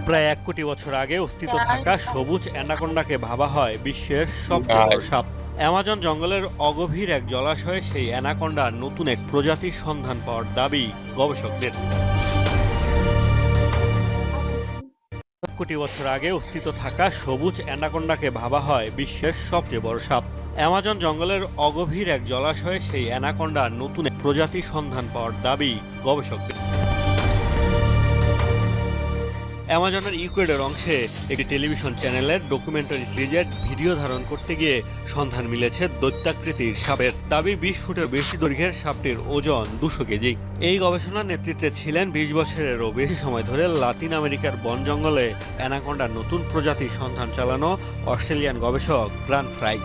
প্রায় ১ কোটি বছর আগে অস্তিত্ব থাকা সবুজ অ্যানাকোন্ডাকে ভাবা হয় বিশ্বের সবচেয়ে বড় সাপ। অ্যামাজন জঙ্গলের অগভীর এক জলাশয়ে সেই অ্যানাকোন্ডার নতুন এক প্রজাতির সন্ধান পাওয়ার দাবি গবেষকদের। ১ কোটি বছর আগে অস্তিত্ব থাকা সবুজ অ্যানাকোন্ডাকে ভাবা হয় বিশ্বের সবচেয়ে বড় সাপ। অ্যামাজন জঙ্গলের অগভীর এক জলাশয়ে সেই অ্যানাকোন্ডার নতুন এক প্রজাতির সন্ধান পাওয়ার দাবি গবেষকদের। অ্যামাজনের ইকুয়েডর অংশে একটি টেলিভিশন চ্যানেলের ডকুমেন্টারি সিরিজের ভিডিও ধারণ করতে গিয়ে সন্ধান মিলেছে দৈত্যাকৃতির সাপের। দাবি ২০ ফুটের বেশি দৈর্ঘ্যের সাপটির ওজন ২০০ কেজি। এই গবেষণার নেতৃত্বে ছিলেন ২০ বছরেরও বেশি সময় ধরে লাতিন আমেরিকার বন জঙ্গলে অ্যানাকোন্ডার নতুন প্রজাতির সন্ধান চালানো অস্ট্রেলিয়ান গবেষক গ্রান্ট ফ্রাই।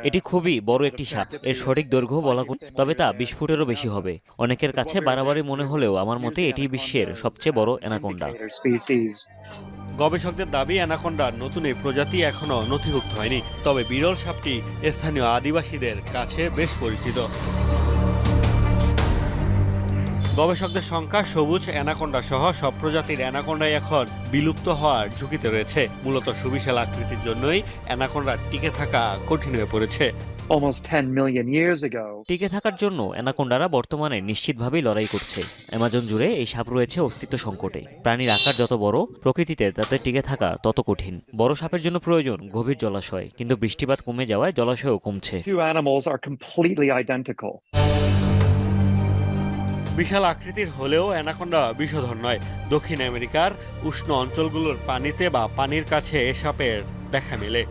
এটি খুবই বড় একটি সাপ। এর সঠিক দৈর্ঘ্য বলা কঠিন, তবে তা ২০ ফুটেরও বেশি হবে। অনেকের কাছে বাড়াবাড়ি মনে হলেও আমার মতে এটি বিশ্বের সবচেয়ে বড় অ্যানাকোন্ডা। গবেষকদের দাবি অ্যানাকোন্ডার নতুন এই প্রজাতি এখনও নথিভুক্ত হয়নি, তবে বিরল সাপটি স্থানীয় আদিবাসীদের কাছে বেশ পরিচিত। গবেষকদের সংখ্যা সবুজ অ্যানাকোন্ডা সহ সব প্রজাতির অ্যানাকোন্ডাই এখন বিলুপ্ত হওয়ার ঝুঁকিতে রয়েছে। মূলত সুবিশাল আকৃতির জন্যই অ্যানাকোন্ডার টিকে থাকা কঠিন হয়ে পড়েছে। টিকে থাকার জন্য অ্যানাকোন্ডারা বর্তমানে নিশ্চিতভাবেই লড়াই করছে। অ্যামাজন জুড়ে এই সাপ রয়েছে অস্তিত্ব সংকটে। প্রাণীর আকার যত বড়, প্রকৃতিতে তাদের টিকে থাকা তত কঠিন। বড় সাপের জন্য প্রয়োজন গভীর জলাশয়, কিন্তু বৃষ্টিপাত কমে যাওয়ায় জলাশয়ও কমছে। বিশাল আকৃতির হলেও অ্যানাকোন্ডা বিষধর নয়। দক্ষিণ আমেরিকার উষ্ণ অঞ্চলগুলোর পানিতে বা পানির কাছে এ সাপের দেখা মেলে।